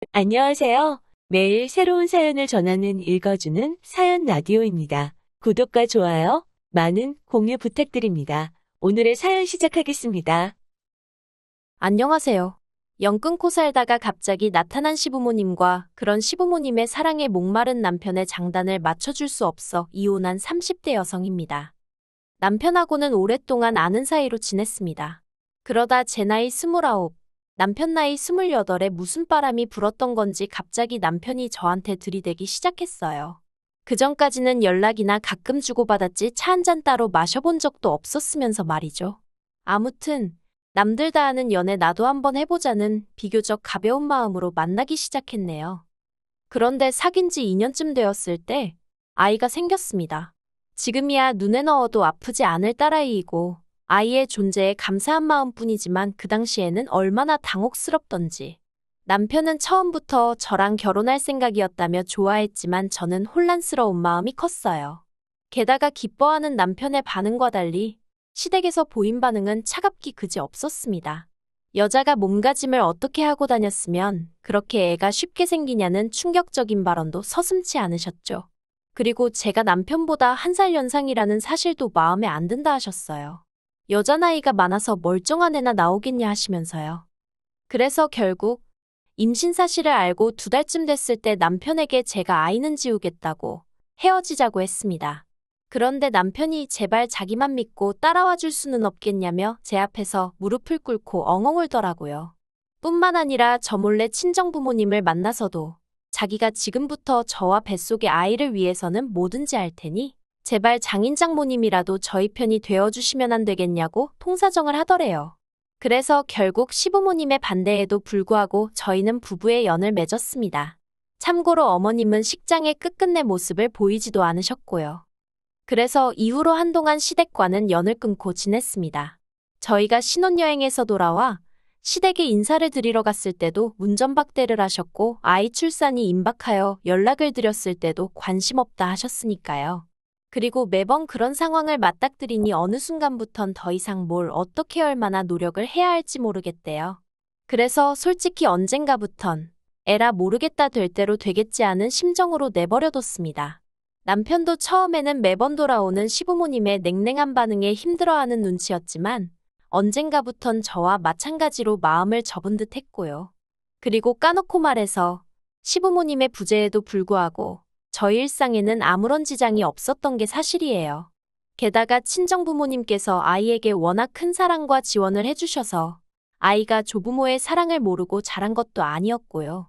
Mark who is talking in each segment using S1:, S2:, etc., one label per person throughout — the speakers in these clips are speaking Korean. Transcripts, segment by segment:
S1: 안녕하세요. 매일 새로운 사연을 전하는 읽어주는 사연 라디오입니다. 구독과 좋아요, 많은 공유 부탁드립니다. 오늘의 사연 시작하겠습니다.
S2: 안녕하세요. 영 끊고 살다가 갑자기 나타난 시부모님과 그런 시부모님의 사랑에 목마른 남편의 장단을 맞춰줄 수 없어 이혼한 30대 여성입니다. 남편하고는 오랫동안 아는 사이로 지냈습니다. 그러다 제 나이 29, 남편 나이 28에 무슨 바람이 불었던 건지 갑자기 남편이 저한테 들이대기 시작했어요. 그전까지는 연락이나 가끔 주고받았지 차 한 잔 따로 마셔본 적도 없었으면서 말이죠. 아무튼 남들 다 하는 연애 나도 한번 해보자는 비교적 가벼운 마음으로 만나기 시작했네요. 그런데 사귄 지 2년쯤 되었을 때 아이가 생겼습니다. 지금이야 눈에 넣어도 아프지 않을 딸아이이고 아이의 존재에 감사한 마음뿐이지만 그 당시에는 얼마나 당혹스럽던지. 남편은 처음부터 저랑 결혼할 생각이었다며 좋아했지만 저는 혼란스러운 마음이 컸어요. 게다가 기뻐하는 남편의 반응과 달리 시댁에서 보인 반응은 차갑기 그지 없었습니다. 여자가 몸가짐을 어떻게 하고 다녔으면 그렇게 애가 쉽게 생기냐는 충격적인 발언도 서슴지 않으셨죠. 그리고 제가 남편보다 1살 연상이라는 사실도 마음에 안 든다 하셨어요. 여자 나이가 많아서 멀쩡한 애나 나오겠냐 하시면서요. 그래서 결국 임신 사실을 알고 2달쯤 됐을 때 남편에게 제가 아이는 지우겠다고 헤어지자고 했습니다. 그런데 남편이 제발 자기만 믿고 따라와 줄 수는 없겠냐며 제 앞에서 무릎을 꿇고 엉엉 울더라고요. 뿐만 아니라 저 몰래 친정부모님을 만나서도 자기가 지금부터 저와 뱃속의 아이를 위해서는 뭐든지 할 테니 제발 장인장모님이라도 저희 편이 되어주시면 안 되겠냐고 통사정을 하더래요. 그래서 결국 시부모님의 반대에도 불구하고 저희는 부부의 연을 맺었습니다. 참고로 어머님은 식장의 끝끝내 모습을 보이지도 않으셨고요. 그래서 이후로 한동안 시댁과는 연을 끊고 지냈습니다. 저희가 신혼여행에서 돌아와 시댁에 인사를 드리러 갔을 때도 문전박대를 하셨고 아이 출산이 임박하여 연락을 드렸을 때도 관심 없다 하셨으니까요. 그리고 매번 그런 상황을 맞닥뜨리니 어느 순간부턴 더 이상 뭘 어떻게 얼마나 노력을 해야 할지 모르겠대요. 그래서 솔직히 언젠가부턴 에라 모르겠다 될 대로 되겠지 하는 심정으로 내버려뒀습니다. 남편도 처음에는 매번 돌아오는 시부모님의 냉랭한 반응에 힘들어하는 눈치였지만 언젠가부턴 저와 마찬가지로 마음을 접은 듯 했고요. 그리고 까놓고 말해서 시부모님의 부재에도 불구하고 저희 일상에는 아무런 지장이 없었던 게 사실이에요. 게다가 친정부모님께서 아이에게 워낙 큰 사랑과 지원을 해주셔서 아이가 조부모의 사랑을 모르고 자란 것도 아니었고요.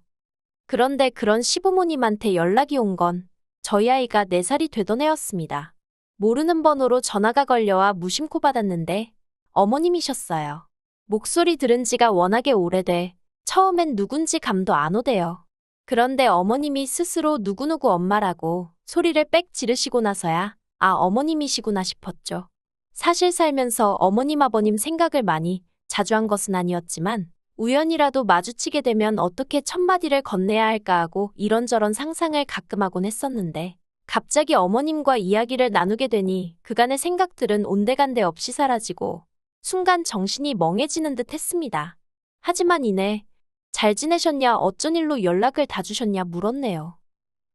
S2: 그런데 그런 시부모님한테 연락이 온 건 저희 아이가 4살이 되던 해였습니다. 모르는 번호로 전화가 걸려와 무심코 받았는데 어머님이셨어요. 목소리 들은 지가 워낙에 오래돼 처음엔 누군지 감도 안 오대요. 그런데 어머님이 스스로 누구누구 엄마라고 소리를 빽 지르시고 나서야 아 어머님이시구나 싶었죠. 사실 살면서 어머님 아버님 생각을 많이 자주 한 것은 아니었지만 우연이라도 마주치게 되면 어떻게 첫마디를 건네야 할까 하고 이런저런 상상을 가끔 하곤 했었는데 갑자기 어머님과 이야기를 나누게 되니 그간의 생각들은 온데간데 없이 사라지고 순간 정신이 멍해지는 듯 했습니다. 하지만 이내 잘 지내셨냐 어쩐 일로 연락을 다 주셨냐 물었네요.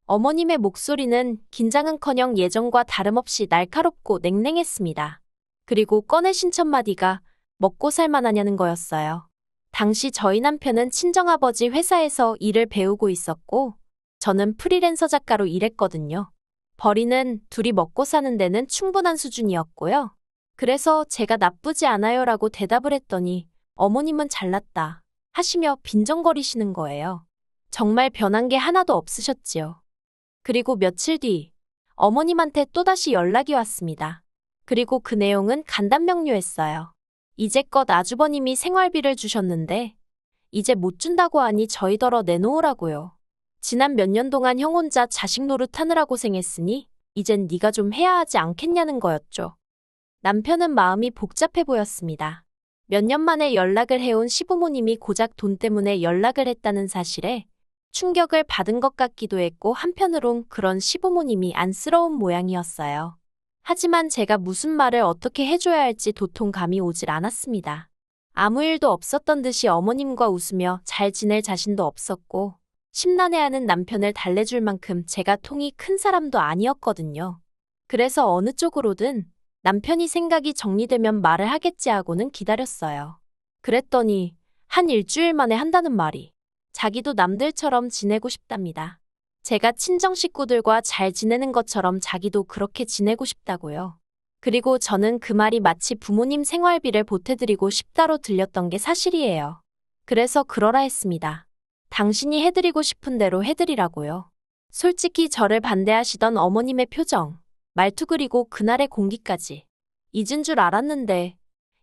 S2: 어머님의 목소리는 긴장은커녕 예전과 다름없이 날카롭고 냉랭했습니다. 그리고 꺼내신 첫마디가 먹고 살만하냐는 거였어요. 당시 저희 남편은 친정아버지 회사에서 일을 배우고 있었고 저는 프리랜서 작가로 일했거든요. 벌이는 둘이 먹고 사는 데는 충분한 수준이었고요. 그래서 제가 나쁘지 않아요라고 대답을 했더니 어머님은 잘났다 하시며 빈정거리시는 거예요. 정말 변한 게 하나도 없으셨지요. 그리고 며칠 뒤 어머님한테 또다시 연락이 왔습니다. 그리고 그 내용은 간단명료했어요. 이제껏 아주버님이 생활비를 주셨는데 이제 못 준다고 하니 저희더러 내놓으라고요. 지난 몇 년 동안 형 혼자 자식 노릇하느라 고생했으니 이젠 네가 좀 해야 하지 않겠냐는 거였죠. 남편은 마음이 복잡해 보였습니다. 몇 년 만에 연락을 해온 시부모님이 고작 돈 때문에 연락을 했다는 사실에 충격을 받은 것 같기도 했고 한편으론 그런 시부모님이 안쓰러운 모양이었어요. 하지만 제가 무슨 말을 어떻게 해줘야 할지 도통 감이 오질 않았습니다. 아무 일도 없었던 듯이 어머님과 웃으며 잘 지낼 자신도 없었고 심란해하는 남편을 달래줄 만큼 제가 통이 큰 사람도 아니었거든요. 그래서 어느 쪽으로든 남편이 생각이 정리되면 말을 하겠지 하고는 기다렸어요. 그랬더니 한 일주일 만에 한다는 말이 자기도 남들처럼 지내고 싶답니다. 제가 친정 식구들과 잘 지내는 것처럼 자기도 그렇게 지내고 싶다고요. 그리고 저는 그 말이 마치 부모님 생활비를 보태드리고 싶다로 들렸던 게 사실이에요. 그래서 그러라 했습니다. 당신이 해드리고 싶은 대로 해드리라고요. 솔직히 저를 반대하시던 어머님의 표정, 말투 그리고 그날의 공기까지 잊은 줄 알았는데,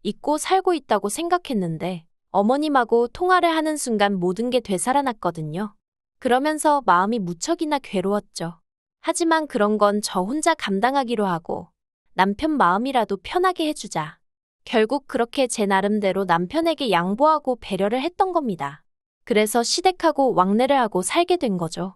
S2: 잊고 살고 있다고 생각했는데 어머님하고 통화를 하는 순간 모든 게 되살아났거든요. 그러면서 마음이 무척이나 괴로웠죠. 하지만 그런 건 저 혼자 감당하기로 하고 남편 마음이라도 편하게 해주자. 결국 그렇게 제 나름대로 남편에게 양보하고 배려를 했던 겁니다. 그래서 시댁하고 왕래를 하고 살게 된 거죠.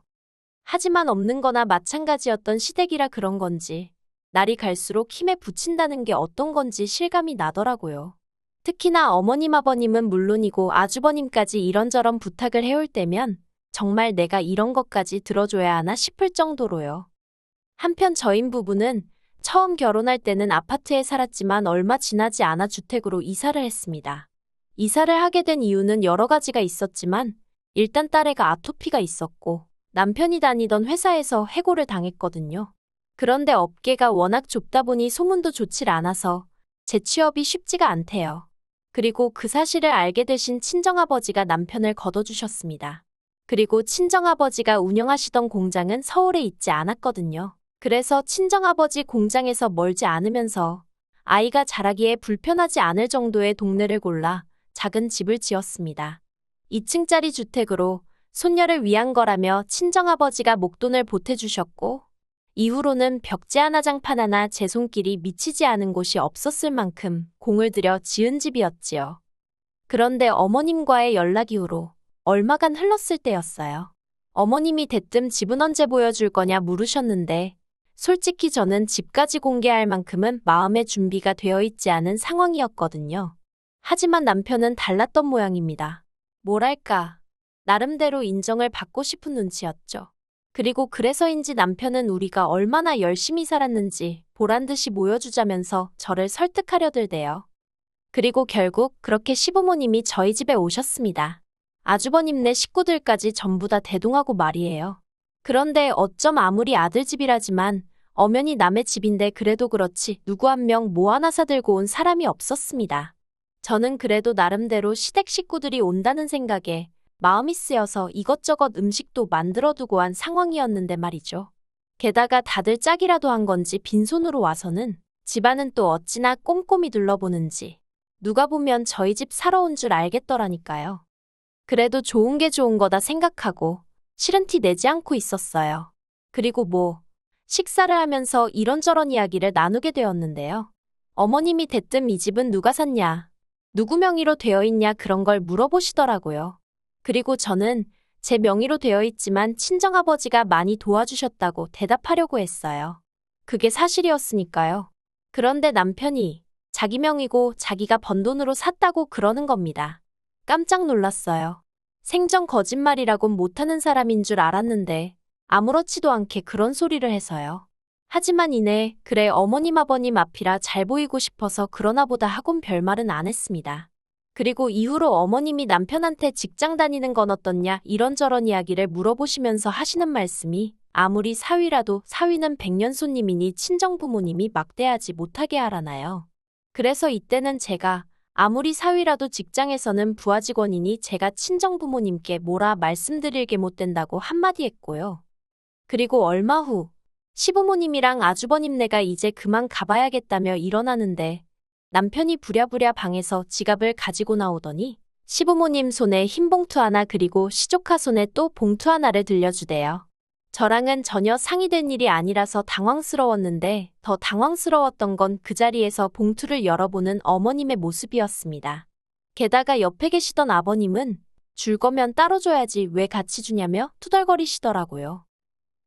S2: 하지만 없는 거나 마찬가지였던 시댁이라 그런 건지 날이 갈수록 힘에 부친다는 게 어떤 건지 실감이 나더라고요. 특히나 어머님 아버님은 물론이고 아주버님까지 이런저런 부탁을 해올 때면 정말 내가 이런 것까지 들어줘야 하나 싶을 정도로요. 한편 저희 부부는 처음 결혼할 때는 아파트에 살았지만 얼마 지나지 않아 주택으로 이사를 했습니다. 이사를 하게 된 이유는 여러 가지가 있었지만 일단 딸애가 아토피가 있었고 남편이 다니던 회사에서 해고를 당했거든요. 그런데 업계가 워낙 좁다 보니 소문도 좋질 않아서 재취업이 쉽지가 않대요. 그리고 그 사실을 알게 되신 친정아버지가 남편을 거둬주셨습니다. 그리고 친정아버지가 운영하시던 공장은 서울에 있지 않았거든요. 그래서 친정아버지 공장에서 멀지 않으면서 아이가 자라기에 불편하지 않을 정도의 동네를 골라 작은 집을 지었습니다. 2층짜리 주택으로 손녀를 위한 거라며 친정아버지가 목돈을 보태주셨고 이후로는 벽지 하나 장판 하나 제 손길이 미치지 않은 곳이 없었을 만큼 공을 들여 지은 집이었지요. 그런데 어머님과의 연락 이후로 얼마간 흘렀을 때였어요. 어머님이 대뜸 집은 언제 보여줄 거냐 물으셨는데 솔직히 저는 집까지 공개할 만큼은 마음의 준비가 되어 있지 않은 상황이었거든요. 하지만 남편은 달랐던 모양입니다. 뭐랄까, 나름대로 인정을 받고 싶은 눈치였죠. 그리고 그래서인지 남편은 우리가 얼마나 열심히 살았는지 보란듯이 보여주자면서 저를 설득하려 들대요. 그리고 결국 그렇게 시부모님이 저희 집에 오셨습니다. 아주버님네 식구들까지 전부 다 대동하고 말이에요. 그런데 어쩜 아무리 아들 집이라지만 엄연히 남의 집인데 그래도 그렇지 누구 한 명 뭐 하나 사들고 온 사람이 없었습니다. 저는 그래도 나름대로 시댁 식구들이 온다는 생각에 마음이 쓰여서 이것저것 음식도 만들어두고 한 상황이었는데 말이죠. 게다가 다들 짝이라도 한 건지 빈손으로 와서는 집안은 또 어찌나 꼼꼼히 둘러보는지 누가 보면 저희 집 사러 온 줄 알겠더라니까요. 그래도 좋은 게 좋은 거다 생각하고 싫은 티 내지 않고 있었어요. 그리고 식사를 하면서 이런저런 이야기를 나누게 되었는데요. 어머님이 대뜸 이 집은 누가 샀냐, 누구 명의로 되어 있냐 그런 걸 물어보시더라고요. 그리고 저는 제 명의로 되어 있지만 친정아버지가 많이 도와주셨다고 대답하려고 했어요. 그게 사실이었으니까요. 그런데 남편이 자기 명의고 자기가 번 돈으로 샀다고 그러는 겁니다. 깜짝 놀랐어요. 생전 거짓말이라곤 못하는 사람인 줄 알았는데 아무렇지도 않게 그런 소리를 해서요. 하지만 이내 그래 어머님 아버님 앞이라 잘 보이고 싶어서 그러나 보다 하곤 별말은 안 했습니다. 그리고 이후로 어머님이 남편한테 직장 다니는 건 어떻냐 이런저런 이야기를 물어보시면서 하시는 말씀이 아무리 사위라도 사위는 백년 손님이니 친정부모님이 막대하지 못하게 하라나요. 그래서 이때는 제가 아무리 사위라도 직장에서는 부하 직원이니 제가 친정부모님께 뭐라 말씀드릴 게 못 된다고 한마디 했고요. 그리고 얼마 후 시부모님이랑 아주버님네가 이제 그만 가봐야겠다며 일어나는데 남편이 부랴부랴 방에서 지갑을 가지고 나오더니 시부모님 손에 흰 봉투 하나 그리고 시조카 손에 또 봉투 하나를 들려주대요. 저랑은 전혀 상의된 일이 아니라서 당황스러웠는데 더 당황스러웠던 건 그 자리에서 봉투를 열어보는 어머님의 모습이었습니다. 게다가 옆에 계시던 아버님은 줄 거면 따로 줘야지 왜 같이 주냐며 투덜거리시더라고요.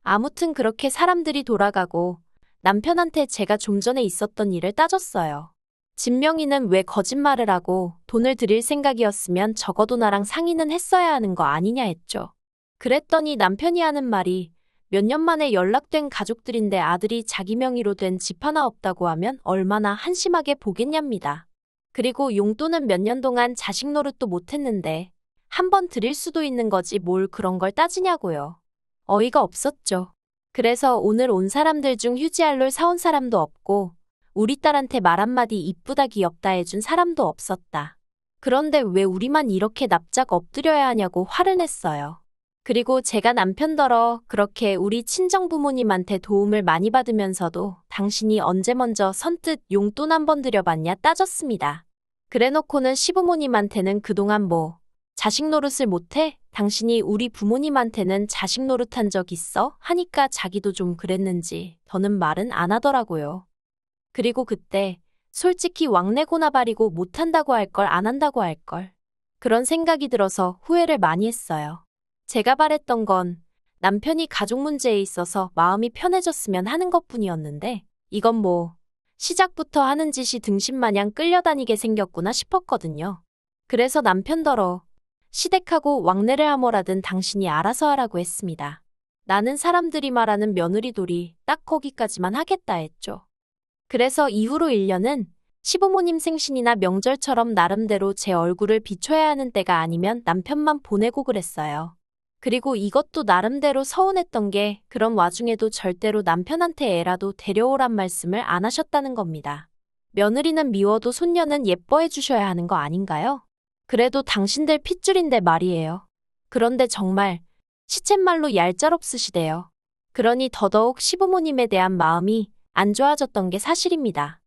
S2: 아무튼 그렇게 사람들이 돌아가고 남편한테 제가 좀 전에 있었던 일을 따졌어요. 집 명의는 왜 거짓말을 하고 돈을 드릴 생각이었으면 적어도 나랑 상의는 했어야 하는 거 아니냐 했죠. 그랬더니 남편이 하는 말이 몇 년 만에 연락된 가족들인데 아들이 자기 명의로 된 집 하나 없다고 하면 얼마나 한심하게 보겠냐입니다. 그리고 용돈은 몇 년 동안 자식 노릇도 못했는데 한 번 드릴 수도 있는 거지 뭘 그런 걸 따지냐고요. 어이가 없었죠. 그래서 오늘 온 사람들 중 휴지알롤 사온 사람도 없고 우리 딸한테 말 한마디 이쁘다 귀엽다 해준 사람도 없었다. 그런데 왜 우리만 이렇게 납작 엎드려야 하냐고 화를 냈어요. 그리고 제가 남편더러 그렇게 우리 친정 부모님한테 도움을 많이 받으면서도 당신이 언제 먼저 선뜻 용돈 한 번 드려봤냐 따졌습니다. 그래놓고는 시부모님한테는 그동안 뭐 자식 노릇을 못해? 당신이 우리 부모님한테는 자식 노릇한 적 있어? 하니까 자기도 좀 그랬는지 더는 말은 안 하더라고요. 그리고 그때 솔직히 왕래고나 바리고 못한다고 할 걸 안 한다고 할 걸. 그런 생각이 들어서 후회를 많이 했어요. 제가 바랬던 건 남편이 가족 문제에 있어서 마음이 편해졌으면 하는 것뿐이었는데 이건 뭐 시작부터 하는 짓이 등신마냥 끌려다니게 생겼구나 싶었거든요. 그래서 남편더러 시댁하고 왕래를 하뭐라든 당신이 알아서 하라고 했습니다. 나는 사람들이 말하는 며느리돌이 딱 거기까지만 하겠다 했죠. 그래서 이후로 1년은 시부모님 생신이나 명절처럼 나름대로 제 얼굴을 비춰야 하는 때가 아니면 남편만 보내고 그랬어요. 그리고 이것도 나름대로 서운했던 게 그런 와중에도 절대로 남편한테 애라도 데려오란 말씀을 안 하셨다는 겁니다. 며느리는 미워도 손녀는 예뻐해 주셔야 하는 거 아닌가요? 그래도 당신들 핏줄인데 말이에요. 그런데 정말 시쳇말로 얄짤없으시대요. 그러니 더더욱 시부모님에 대한 마음이 안 좋아졌던 게 사실입니다.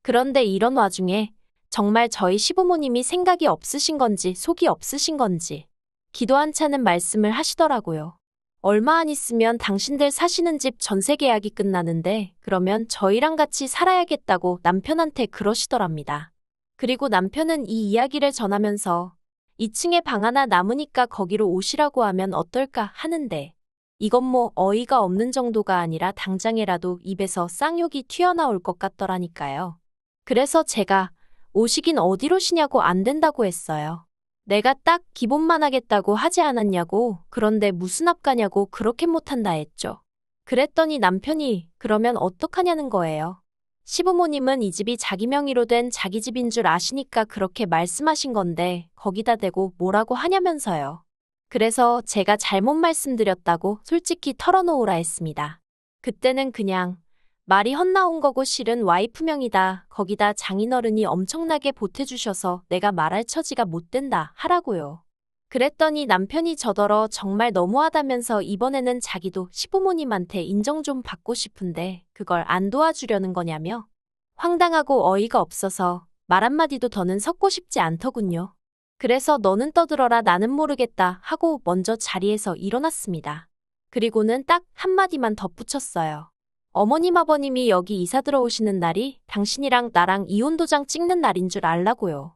S2: 그런데 이런 와중에 정말 저희 시부모님이 생각이 없으신 건지 속이 없으신 건지 기도 한 차는 말씀을 하시더라고요. 얼마 안 있으면 당신들 사시는 집 전세 계약이 끝나는데 그러면 저희랑 같이 살아야겠다고 남편한테 그러시더랍니다. 그리고 남편은 이 이야기를 전하면서 2층에 방 하나 남으니까 거기로 오시라고 하면 어떨까 하는데 이건 뭐 어이가 없는 정도가 아니라 당장에라도 입에서 쌍욕이 튀어나올 것 같더라니까요. 그래서 제가 오시긴 어디로 쉬냐고 안 된다고 했어요. 내가 딱 기본만 하겠다고 하지 않았냐고, 그런데 무슨 앞가냐고 그렇게 못한다 했죠. 그랬더니 남편이 그러면 어떡하냐는 거예요. 시부모님은 이 집이 자기 명의로 된 자기 집인 줄 아시니까 그렇게 말씀하신 건데 거기다 대고 뭐라고 하냐면서요. 그래서 제가 잘못 말씀드렸다고 솔직히 털어놓으라 했습니다. 그때는 그냥 말이 헛나온 거고 실은 와이프 명이다. 거기다 장인어른이 엄청나게 보태주셔서 내가 말할 처지가 못 된다 하라고요. 그랬더니 남편이 저더러 정말 너무하다면서 이번에는 자기도 시부모님한테 인정 좀 받고 싶은데 그걸 안 도와주려는 거냐며 황당하고 어이가 없어서 말 한마디도 더는 섞고 싶지 않더군요. 그래서 너는 떠들어라 나는 모르겠다 하고 먼저 자리에서 일어났습니다. 그리고는 딱 한마디만 덧붙였어요. 어머님 아버님이 여기 이사 들어오시는 날이 당신이랑 나랑 이혼도장 찍는 날인 줄 알라고요.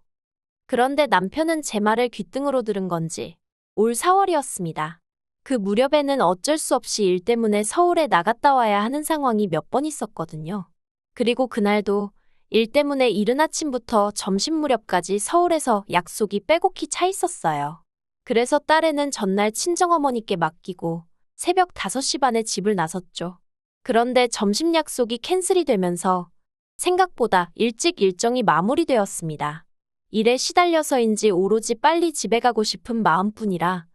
S2: 그런데 남편은 제 말을 귓등으로 들은 건지 올 4월이었습니다. 그 무렵에는 어쩔 수 없이 일 때문에 서울에 나갔다 와야 하는 상황이 몇 번 있었거든요. 그리고 그날도 일 때문에 이른 아침부터 점심 무렵까지 서울에서 약속이 빼곡히 차 있었어요. 그래서 딸애는 전날 친정어머니께 맡기고 새벽 5시 반에 집을 나섰죠. 그런데 점심 약속이 캔슬이 되면서 생각보다 일찍 일정이 마무리되었습니다. 일에 시달려서인지 오로지 빨리 집에 가고 싶은 마음뿐이라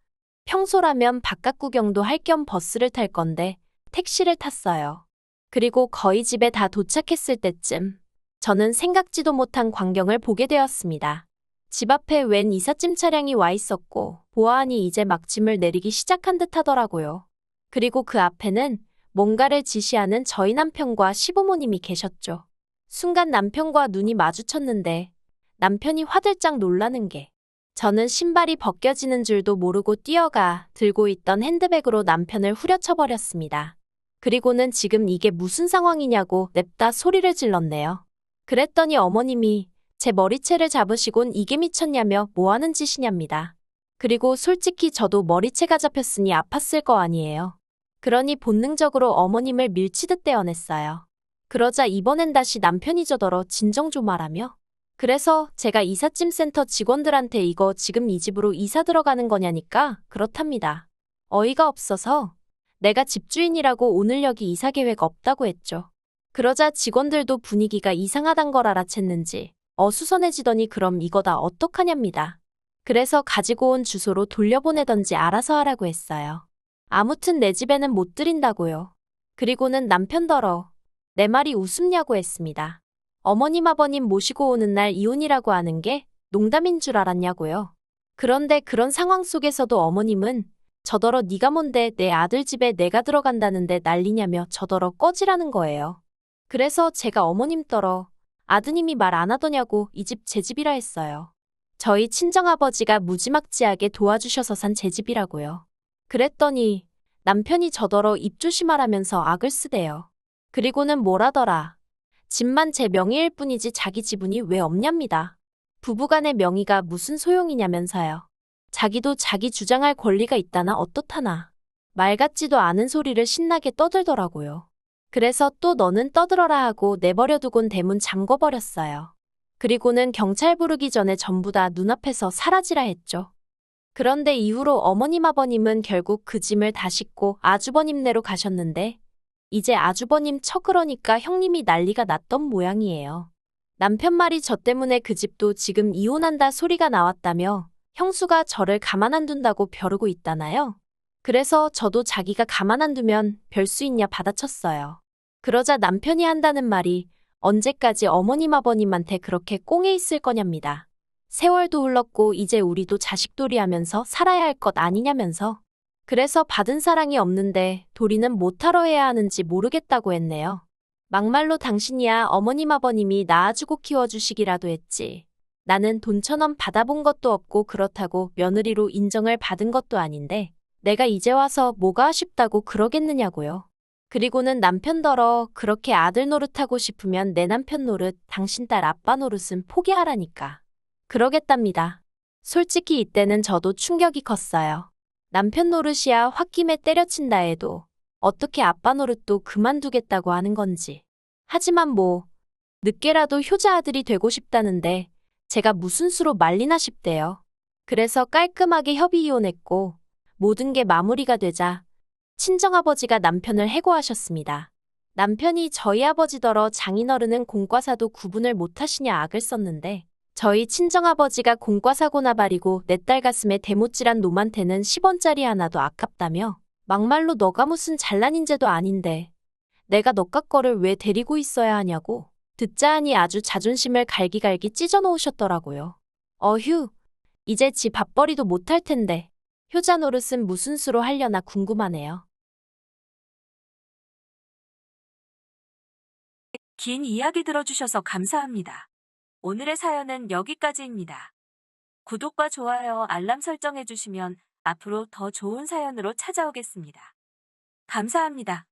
S2: 평소라면 바깥 구경도 할 겸 버스를 탈 건데 택시를 탔어요. 그리고 거의 집에 다 도착했을 때쯤 저는 생각지도 못한 광경을 보게 되었습니다. 집 앞에 웬 이삿짐 차량이 와 있었고 보아하니 이제 막 짐을 내리기 시작한 듯 하더라고요. 그리고 그 앞에는 뭔가를 지시하는 저희 남편과 시부모님이 계셨죠. 순간 남편과 눈이 마주쳤는데 남편이 화들짝 놀라는 게 저는 신발이 벗겨지는 줄도 모르고 뛰어가 들고 있던 핸드백으로 남편을 후려쳐버렸습니다. 그리고는 지금 이게 무슨 상황이냐고 냅다 소리를 질렀네요. 그랬더니 어머님이 제 머리채를 잡으시곤 이게 미쳤냐며 뭐하는 짓이냐입니다. 그리고 솔직히 저도 머리채가 잡혔으니 아팠을 거 아니에요. 그러니 본능적으로 어머님을 밀치듯 떼어냈어요. 그러자 이번엔 다시 남편이 저더러 진정 좀 하라며. 그래서 제가 이삿짐 센터 직원들한테 이거 지금 이 집으로 이사 들어가는 거냐니까 그렇답니다. 어이가 없어서 내가 집주인이라고 오늘 여기 이사 계획 없다고 했죠. 그러자 직원들도 분위기가 이상하단 걸 알아챘는지 어수선해지더니 그럼 이거 다 어떡하냐입니다. 그래서 가지고 온 주소로 돌려보내던지 알아서 하라고 했어요. 아무튼 내 집에는 못 들인다고요. 그리고는 남편더러 내 말이 우습냐고 했습니다. 어머님 아버님 모시고 오는 날 이혼이라고 하는 게 농담인 줄 알았냐고요. 그런데 그런 상황 속에서도 어머님은 저더러 네가 뭔데 내 아들 집에 내가 들어간다는데 난리냐며 저더러 꺼지라는 거예요. 그래서 제가 어머님더러 아드님이 말 안 하더냐고 이 집 제 집이라 했어요. 저희 친정아버지가 무지막지하게 도와주셔서 산 제 집이라고요. 그랬더니 남편이 저더러 입 조심하라면서 악을 쓰대요. 그리고는 뭐라더라. 집만 제 명의일 뿐이지 자기 지분이 왜 없냐입니다. 부부간의 명의가 무슨 소용이냐면서요. 자기도 자기 주장할 권리가 있다나 어떻다나. 말 같지도 않은 소리를 신나게 떠들더라고요. 그래서 또 너는 떠들어라 하고 내버려두곤 대문 잠궈버렸어요. 그리고는 경찰 부르기 전에 전부 다 눈앞에서 사라지라 했죠. 그런데 이후로 어머님 아버님은 결국 그 짐을 다 싣고 아주버님네로 가셨는데 이제 아주버님 처 그러니까 형님이 난리가 났던 모양이에요. 남편 말이 저 때문에 그 집도 지금 이혼한다 소리가 나왔다며 형수가 저를 가만 안 둔다고 벼르고 있다나요? 그래서 저도 자기가 가만 안 두면 별 수 있냐 받아쳤어요. 그러자 남편이 한다는 말이 언제까지 어머님 아버님한테 그렇게 꽁에 있을 거냐입니다. 세월도 흘렀고 이제 우리도 자식돌이 하면서 살아야 할 것 아니냐면서. 그래서 받은 사랑이 없는데 도리는 못하러 해야 하는지 모르겠다고 했네요. 막말로 당신이야 어머님 아버님이 낳아주고 키워주시기라도 했지. 나는 돈 1,000원 받아본 것도 없고 그렇다고 며느리로 인정을 받은 것도 아닌데 내가 이제 와서 뭐가 아쉽다고 그러겠느냐고요. 그리고는 남편더러 그렇게 아들 노릇하고 싶으면 내 남편 노릇, 당신 딸 아빠 노릇은 포기하라니까. 그러겠답니다. 솔직히 이때는 저도 충격이 컸어요. 남편 노릇이야 홧김에 때려친다 해도 어떻게 아빠 노릇도 그만두겠다고 하는 건지. 하지만 뭐 늦게라도 효자 아들이 되고 싶다는데 제가 무슨 수로 말리나 싶대요. 그래서 깔끔하게 협의 이혼했고 모든 게 마무리가 되자 친정아버지가 남편을 해고하셨습니다. 남편이 저희 아버지더러 장인어른은 공과사도 구분을 못하시냐 악을 썼는데 저희 친정아버지가 공과사고나 바리고 내 딸 가슴에 대못질한 놈한테는 10원짜리 하나도 아깝다며 막말로 너가 무슨 잘난 인재도 아닌데 내가 너깟 거를 왜 데리고 있어야 하냐고 듣자 하니 아주 자존심을 갈기갈기 찢어놓으셨더라고요. 어휴, 이제 지 밥벌이도 못할 텐데 효자 노릇은 무슨 수로 하려나 궁금하네요.
S1: 긴 이야기 들어주셔서 감사합니다. 오늘의 사연은 여기까지입니다. 구독과 좋아요, 알람 설정해주시면 앞으로 더 좋은 사연으로 찾아오겠습니다. 감사합니다.